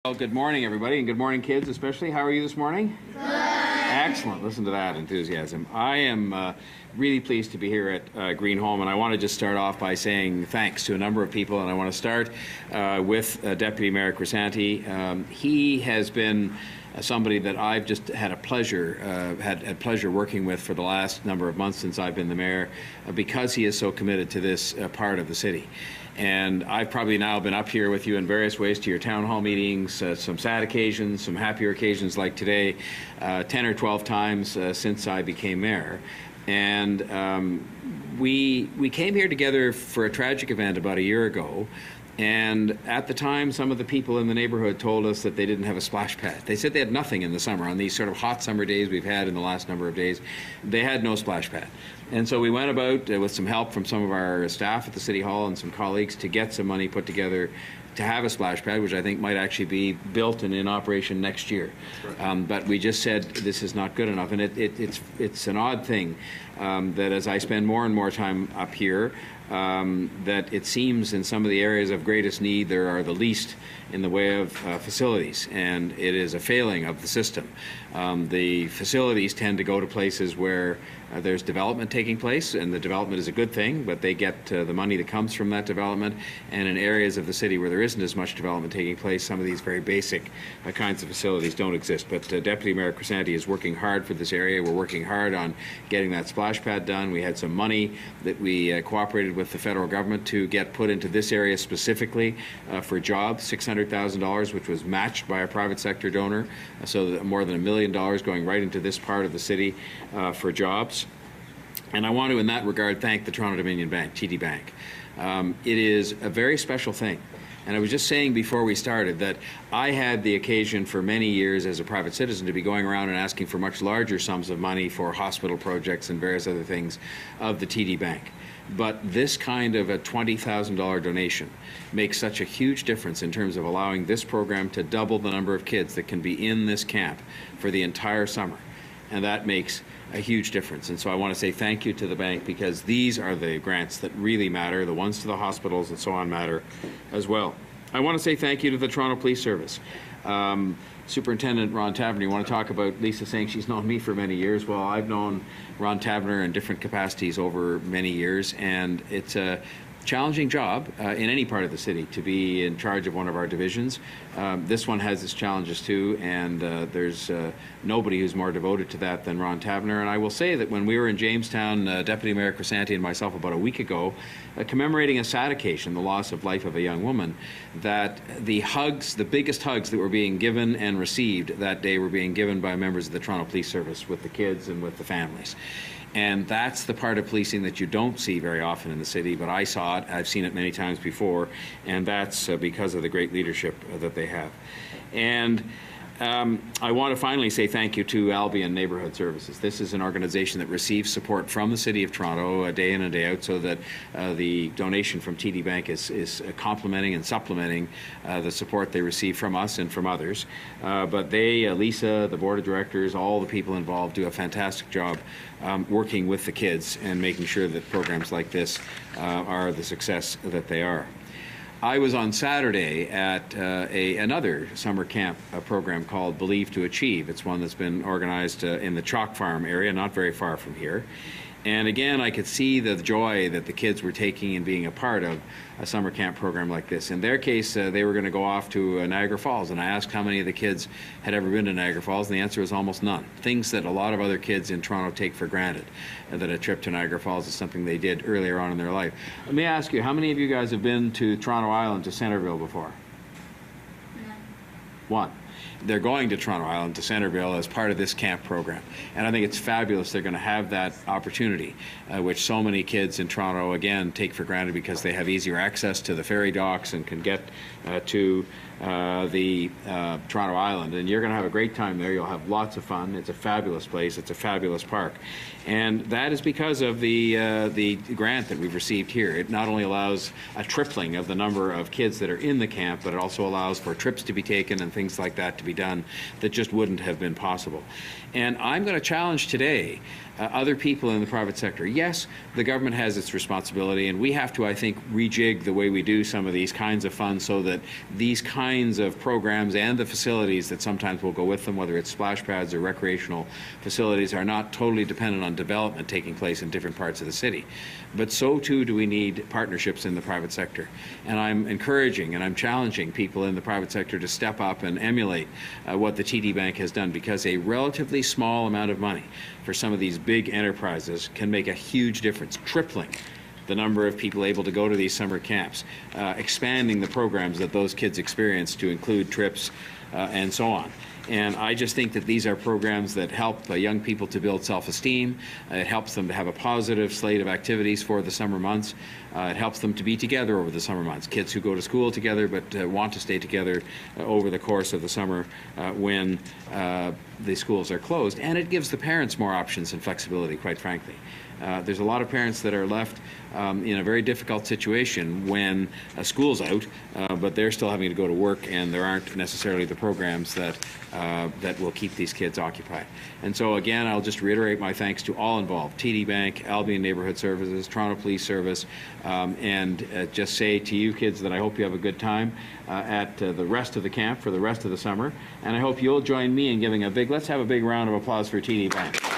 Well, good morning, everybody, and good morning, kids, especially. How are you this morning? Good. Excellent. Listen to that enthusiasm. I am really pleased to be here at Green Home, and I want to just start off by saying thanks to a number of people, and I want to start with Deputy Mayor Crisanti. He has been somebody that I've just had a pleasure, had pleasure working with for the last number of months since I've been the mayor, because he is so committed to this part of the city. And I've probably now been up here with you in various ways to your town hall meetings, some sad occasions, some happier occasions like today, 10 or 12 times since I became mayor. And we came here together for a tragic event about a year ago. And at the time, some of the people in the neighborhood told us that they didn't have a splash pad. They said they had nothing in the summer. On these sort of hot summer days we've had in the last number of days, they had no splash pad. And so we went about with some help from some of our staff at the City Hall and some colleagues to get some money put together to have a splash pad, which I think might actually be built and in operation next year. Right. But we just said this is not good enough. And it's an odd thing that as I spend more and more time up here, that it seems in some of the areas of greatest need there are the least in the way of facilities, and it is a failing of the system. The facilities tend to go to places where there's development taking place, and the development is a good thing, but they get the money that comes from that development. And in areas of the city where there isn't as much development taking place, some of these very basic kinds of facilities don't exist. But Deputy Mayor Crisanti is working hard for this area. We're working hard on getting that splash pad done. We had some money that we cooperated with the federal government to get put into this area specifically for jobs, $600,000, which was matched by a private sector donor, so that more than $1 million going right into this part of the city for jobs. And I want to, in that regard, thank the Toronto Dominion Bank, TD Bank. It is a very special thing. And I was just saying before we started that I had the occasion for many years as a private citizen to be going around and asking for much larger sums of money for hospital projects and various other things of the TD Bank. But this kind of a $20,000 donation makes such a huge difference in terms of allowing this program to double the number of kids that can be in this camp for the entire summer. And that makes a huge difference. And so I want to say thank you to the bank, because these are the grants that really matter. The ones to the hospitals and so on matter as well. I want to say thank you to the Toronto Police Service. Superintendent Ron Taverner, you want to talk about Lisa saying she's known me for many years? Well, I've known Ron Taverner in different capacities over many years, and it's a challenging job in any part of the city to be in charge of one of our divisions. This one has its challenges too, and there's nobody who's more devoted to that than Ron Taverner. And I will say that when we were in Jamestown, Deputy Mayor Crisanti and myself about a week ago, commemorating a sad occasion, the loss of life of a young woman, that the hugs, the biggest hugs that were being given and received that day were being given by members of the Toronto Police Service with the kids and with the families. And that's the part of policing that you don't see very often in the city, but I saw it, I've seen it many times before, and that's because of the great leadership that they have. And I want to finally say thank you to Albion Neighbourhood Services. This is an organization that receives support from the City of Toronto day in and day out, so that the donation from TD Bank is complementing and supplementing the support they receive from us and from others. But they, Lisa, the Board of Directors, all the people involved do a fantastic job working with the kids and making sure that programs like this are the success that they are. I was on Saturday at another summer camp program called Believe to Achieve. It's one that's been organized in the Chalk Farm area, not very far from here. And again, I could see the joy that the kids were taking in being a part of a summer camp program like this. In their case, they were going to go off to Niagara Falls, and I asked how many of the kids had ever been to Niagara Falls, and the answer was almost none. Things that a lot of other kids in Toronto take for granted, that a trip to Niagara Falls is something they did earlier on in their life. Let me ask you, how many of you guys have been to Toronto Island, to Centreville before? One. They're going to Toronto Island, to Centreville, as part of this camp program. And I think it's fabulous they're going to have that opportunity, which so many kids in Toronto, again, take for granted because they have easier access to the ferry docks and can get to the Toronto Island. And you're going to have a great time there. You'll have lots of fun. It's a fabulous place. It's a fabulous park. And that is because of the grant that we've received here. It not only allows a tripling of the number of kids that are in the camp, but it also allows for trips to be taken and things like that to be done that just wouldn't have been possible. And I'm going to challenge today other people in the private sector. Yes, the government has its responsibility, and we have to, I think, rejig the way we do some of these kinds of funds so that these kinds of programs and the facilities that sometimes will go with them, whether it's splash pads or recreational facilities, are not totally dependent on development taking place in different parts of the city. But so too do we need partnerships in the private sector. And I'm encouraging and I'm challenging people in the private sector to step up and emulate what the TD Bank has done, because a relatively small amount of money for some of these big enterprises can make a huge difference, tripling the number of people able to go to these summer camps, expanding the programs that those kids experience to include trips and so on. And I just think that these are programs that help young people to build self-esteem. It helps them to have a positive slate of activities for the summer months. It helps them to be together over the summer months. Kids who go to school together but want to stay together over the course of the summer when the schools are closed. And it gives the parents more options and flexibility, quite frankly. There's a lot of parents that are left in a very difficult situation when school's out, but they're still having to go to work, and there aren't necessarily the programs that will keep these kids occupied. And so again, I'll just reiterate my thanks to all involved: TD Bank, Albion Neighbourhood Services, Toronto Police Service, and just say to you kids that I hope you have a good time at the rest of the camp for the rest of the summer, and I hope you'll join me in giving let's have a big round of applause for TD Bank.